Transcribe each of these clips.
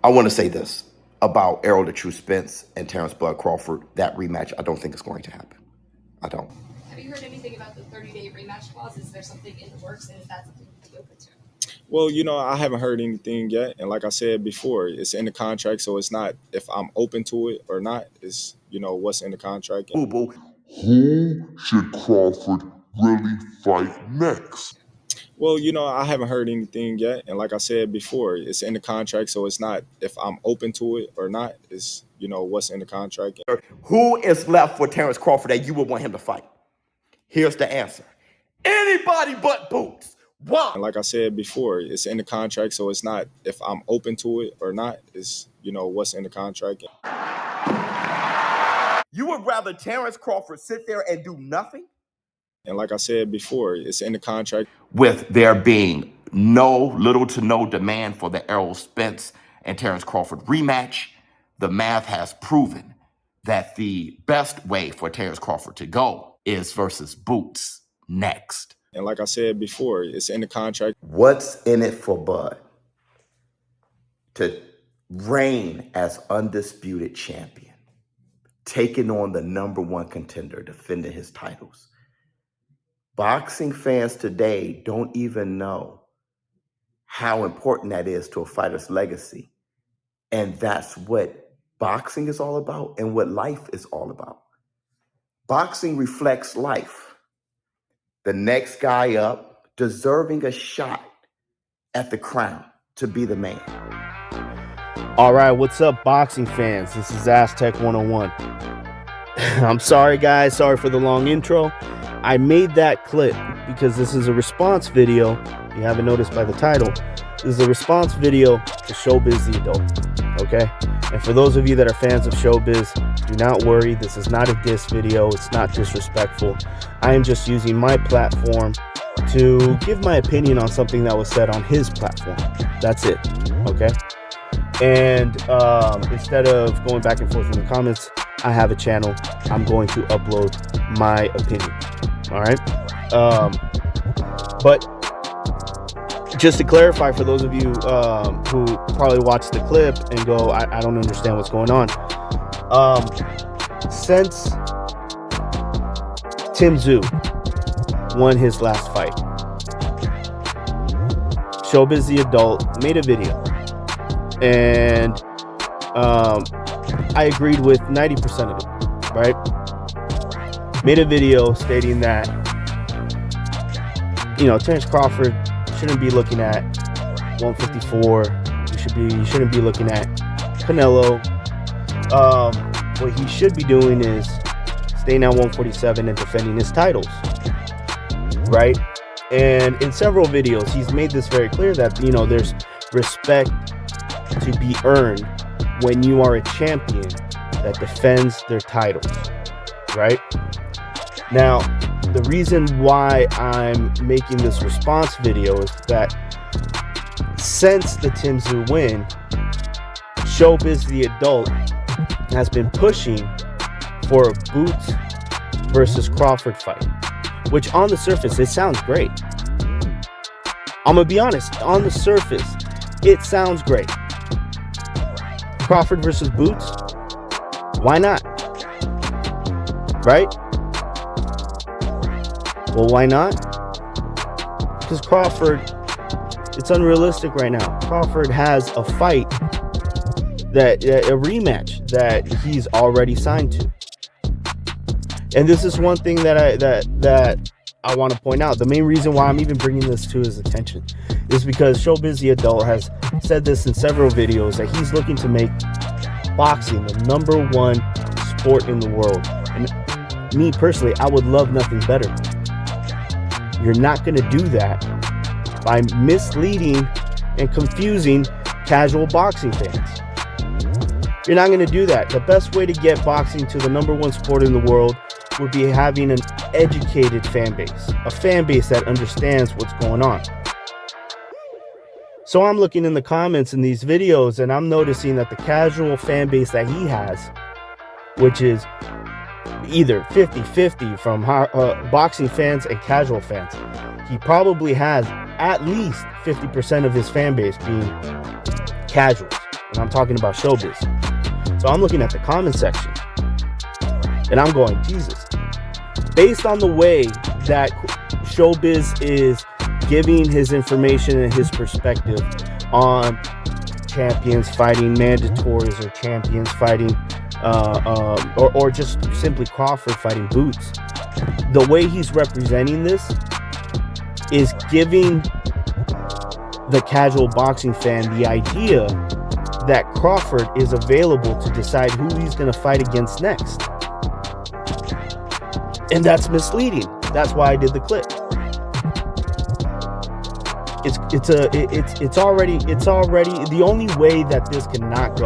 I want to say this about Errol the True Spence and Terrence Bud Crawford. That rematch, I don't think it's going to happen. I don't. Have you heard anything about the 30-day rematch clause? Is there something in the works, and is that something you'd be open to? Well, I haven't heard anything yet. And like I said before, it's in the contract. So it's not if I'm open to it or not. It's, what's in the contract. Boo boo. Who should Crawford really fight next? Well, I haven't heard anything yet. And like I said before, it's in the contract. So it's not if I'm open to it or not. It's, what's in the contract. Who is left for Terrence Crawford that you would want him to fight? Here's the answer. Anybody but Boots. Why? And like I said before, it's in the contract. So it's not if I'm open to it or not. It's, what's in the contract. You would rather Terrence Crawford sit there and do nothing? And like I said before, it's in the contract. With there being little to no demand for the Errol Spence and Terrence Crawford rematch, the math has proven that the best way for Terrence Crawford to go is versus Boots next. And like I said before, it's in the contract. What's in it for Bud to reign as undisputed champion, taking on the #1 contender, defending his titles? Boxing fans today don't even know how important that is to a fighter's legacy. And that's what boxing is all about and what life is all about. Boxing reflects life. The next guy up deserving a shot at the crown to be the man. All right, what's up, boxing fans? This is Aztec 101. I'm sorry, guys. Sorry for the long intro. I made that clip because this is a response video. You haven't noticed by the title. This is a response video to Showbiz the Adult. Okay? And for those of you that are fans of Showbiz, do not worry. This is not a diss video. It's not disrespectful. I am just using my platform to give my opinion on something that was said on his platform. That's it. Okay? And instead of going back and forth in the comments, I have a channel. I'm going to upload my opinion. All right. But just to clarify for those of you who probably watched the clip and go, I don't understand what's going on. Since Tim Tszyu won his last fight, Showbiz the Adult made a video. And I agreed with 90% of it, right? Made a video stating that, Terrence Crawford shouldn't be looking at 154. You shouldn't be looking at Canelo. What he should be doing is staying at 147 and defending his titles, right? And in several videos, he's made this very clear that, there's respect to be earned when you are a champion that defends their titles, right? Now, the reason why I'm making this response video is that since the Tim Tszyu win, Showbiz the Adult has been pushing for a Boots versus Crawford fight, which on the surface, it sounds great. I'm gonna be honest, on the surface, it sounds great. Crawford versus Boots? Why not? Right? Well, why not? Because Crawford, it's unrealistic right now. Crawford has a fight, a rematch that he's already signed to. And this is one thing that I want to point out. The main reason why I'm even bringing this to his attention is because Showbiz the Adult has said this in several videos that he's looking to make boxing the #1 sport in the world. And me personally, I would love nothing better. You're not going to do that by misleading and confusing casual boxing fans. You're not going to do that. The best way to get boxing to the #1 sport in the world would be having an educated fan base, a fan base that understands what's going on. So I'm looking in the comments in these videos and I'm noticing that the casual fan base that he has, which is either 50-50 from boxing fans and casual fans, he probably has at least 50% of his fan base being casuals. And I'm talking about Showbiz. So I'm looking at the comment section, and I'm going, Jesus. Based on the way that Showbiz is giving his information and his perspective on champions fighting mandatories or champions fighting or just simply Crawford fighting Boots, the way he's representing this is giving the casual boxing fan the idea that Crawford is available to decide who he's going to fight against next. And that's misleading. That's why I did the clip. It's already the only way that this cannot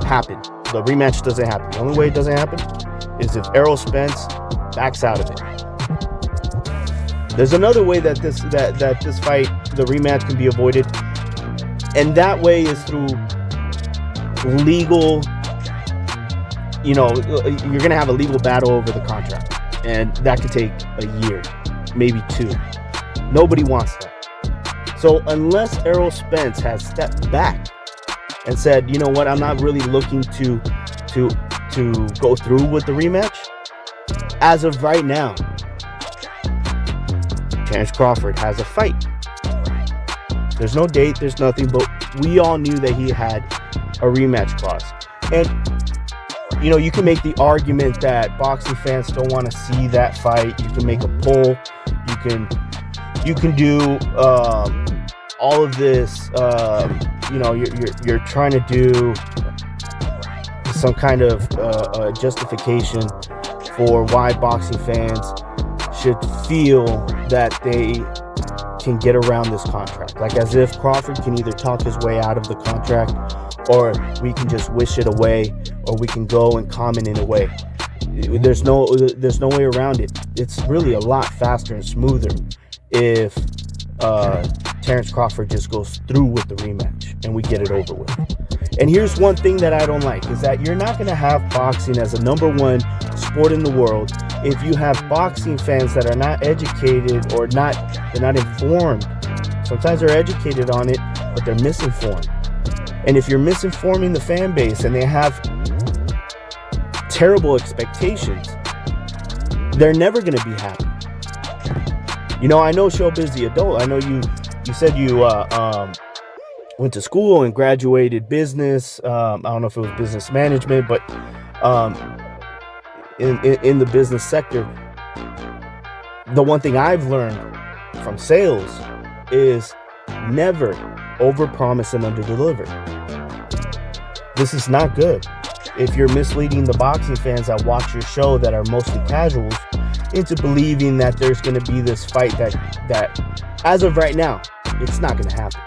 happen. The rematch doesn't happen. The only way it doesn't happen is if Errol Spence backs out of it. There's another way that this fight, the rematch, can be avoided, and that way is through legal. You're gonna have a legal battle over the contract, and that could take a year, maybe 2. Nobody wants that. So unless Errol Spence has stepped back and said, you know what, I'm not really looking to go through with the rematch, as of right now, Terrence Crawford has a fight. There's no date, there's nothing, but we all knew that he had a rematch clause. And you can make the argument that boxing fans don't want to see that fight. You can make a poll. You can do all of this. You're trying to do some kind of justification for why boxing fans should feel that they can get around this contract, like as if Crawford can either talk his way out of the contract, or we can just wish it away, or we can go and comment in a way. There's no way around it. It's really a lot faster and smoother if Terrence Crawford just goes through with the rematch and we get it over with. And here's one thing that I don't like, is that you're not going to have boxing as a #1 sport in the world if you have boxing fans that are not educated or they're not informed. Sometimes they're educated on it, but they're misinformed. And if you're misinforming the fan base and they have terrible expectations, they're never going to be happy. I know Showbiz the Adult. I know you said you went to school and graduated business. I don't know if it was business management, but in the business sector, the one thing I've learned from sales is never overpromise and underdeliver. This is not good. If you're misleading the boxing fans that watch your show, that are mostly casuals, into believing that there's going to be this fight that as of right now, it's not going to happen.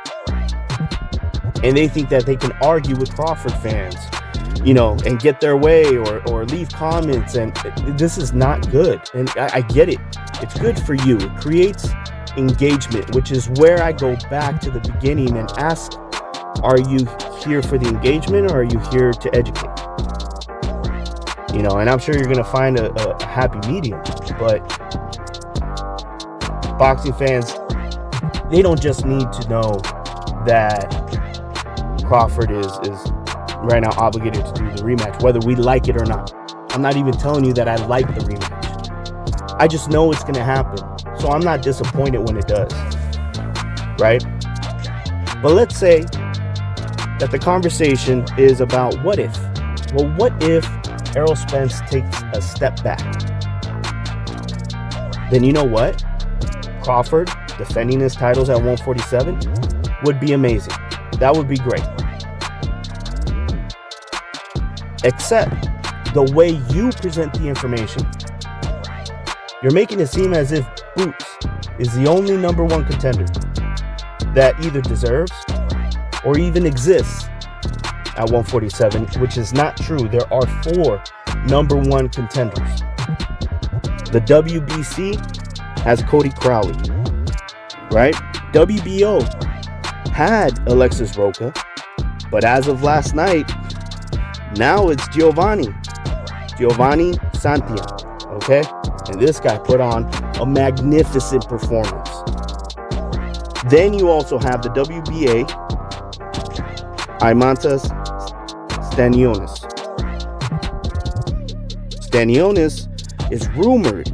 And they think that they can argue with Crawford fans, and get their way or leave comments, and this is not good. And I get it. It's good for you. It creates engagement, which is where I go back to the beginning and ask, are you here for the engagement, or are you here to educate? And I'm sure you're going to find a happy medium, but boxing fans, they don't just need to know that Crawford is right now obligated to do the rematch, whether we like it or not. I'm not even telling you that I like the rematch. I just know it's going to happen, so I'm not disappointed when it does, right? But let's say that the conversation is about what if. Well, what if Errol Spence takes a step back? Then you know what? Crawford defending his titles at 147 would be amazing. That would be great. Except the way you present the information, you're making it seem as if Boots is the only #1 contender that either deserves or even exists at 147, which is not true. There are 4 #1 contenders. The WBC has Cody Crowley, right? WBO had Alexis Roca, but as of last night, now it's Giovanni Santiago, okay? And this guy put on a magnificent performance. Then you also have the WBA, Imantas Stanionis. Stanionis is rumored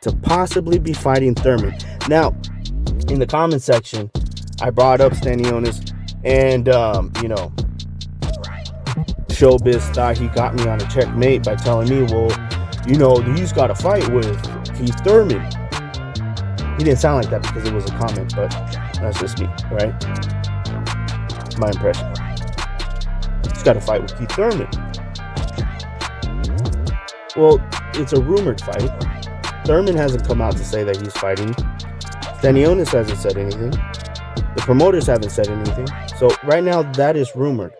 to possibly be fighting Thurman. Now, in the comment section, I brought up Stanionis, and Showbiz thought he got me on a checkmate by telling me, well, he's got a fight with Keith Thurman. He didn't sound like that because it was a comment, but that's just me, right? My impression. He's got a fight with Keith Thurman. Well, it's a rumored fight. Thurman hasn't come out to say that he's fighting. Stanionis hasn't said anything. The promoters haven't said anything. So right now, that is rumored.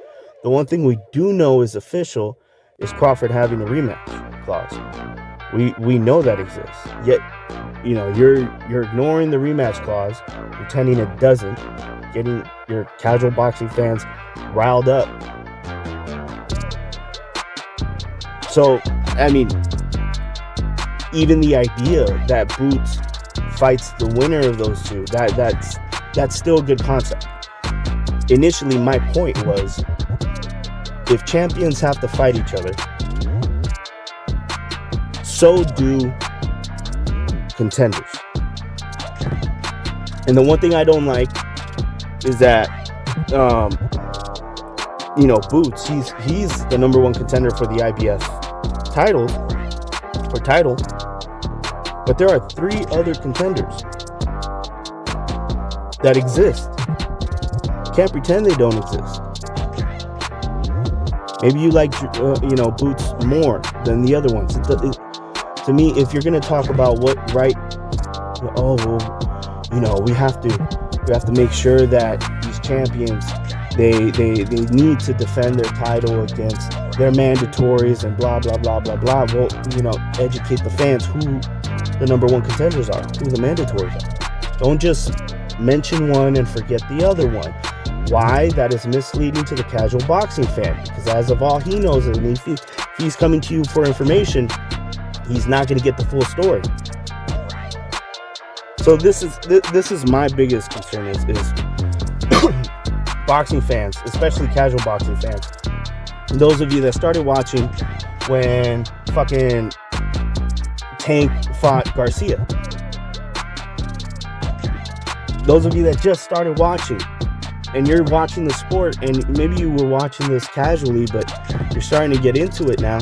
The one thing we do know is official is Crawford having a rematch clause. We know that exists. Yet, you're ignoring the rematch clause, pretending it doesn't, getting your casual boxing fans riled up. So, I mean, even the idea that Boots fights the winner of those two, that's still a good concept. Initially, my point was, if champions have to fight each other, so do contenders. And the one thing I don't like is that, Boots, he's the number one contender for the IBF title, but there are 3 other contenders that exist. Can't pretend they don't exist. Maybe you like, Boots more than the other ones. To me, if you're gonna talk about what right, we have to make sure that these champions they need to defend their title against their mandatories and blah blah blah blah blah. Well, educate the fans who the number one contenders are, who the mandatories are. Don't just mention one and forget the other one. Why? That is misleading to the casual boxing fan, because as of all he knows, and if he's coming to you for information, he's not going to get the full story. So this is my biggest concern is boxing fans, especially casual boxing fans. And those of you that started watching when fucking Tank fought Garcia. Those of you that just started watching, and you're watching the sport, and maybe you were watching this casually, but you're starting to get into it now,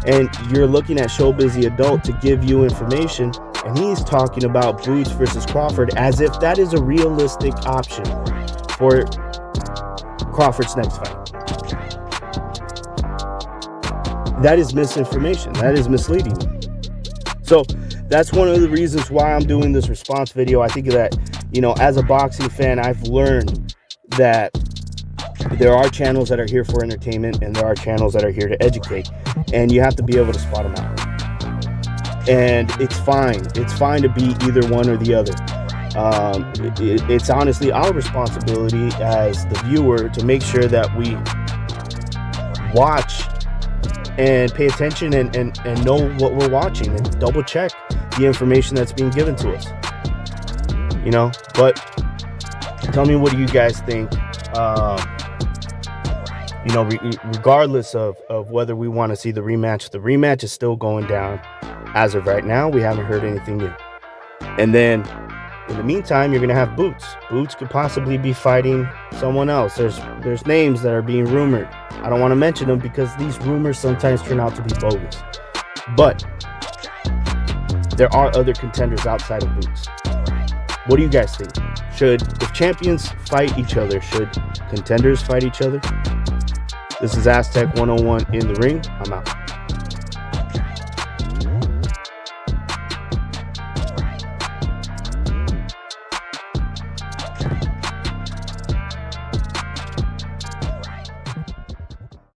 and you're looking at Showbiz the Adult to give you information, and he's talking about Boots versus Crawford as if that is a realistic option for Crawford's next fight. That is misinformation. That is misleading. So that's one of the reasons why I'm doing this response video. I think that, as a boxing fan, I've learned that there are channels that are here for entertainment and there are channels that are here to educate, and you have to be able to spot them out. And it's fine. It's fine to be either one or the other. It's honestly our responsibility as the viewer to make sure that we watch and pay attention and know what we're watching and double check the information that's being given to us. But tell me, what do you guys think? Regardless of whether we want to see the rematch is still going down. As of right now, we haven't heard anything new. And then, in the meantime, you're going to have Boots. Boots could possibly be fighting someone else. There's names that are being rumored. I don't want to mention them because these rumors sometimes turn out to be bogus. But there are other contenders outside of Boots. What do you guys think? If champions fight each other, should contenders fight each other? This is Aztec 101 in the ring. I'm out.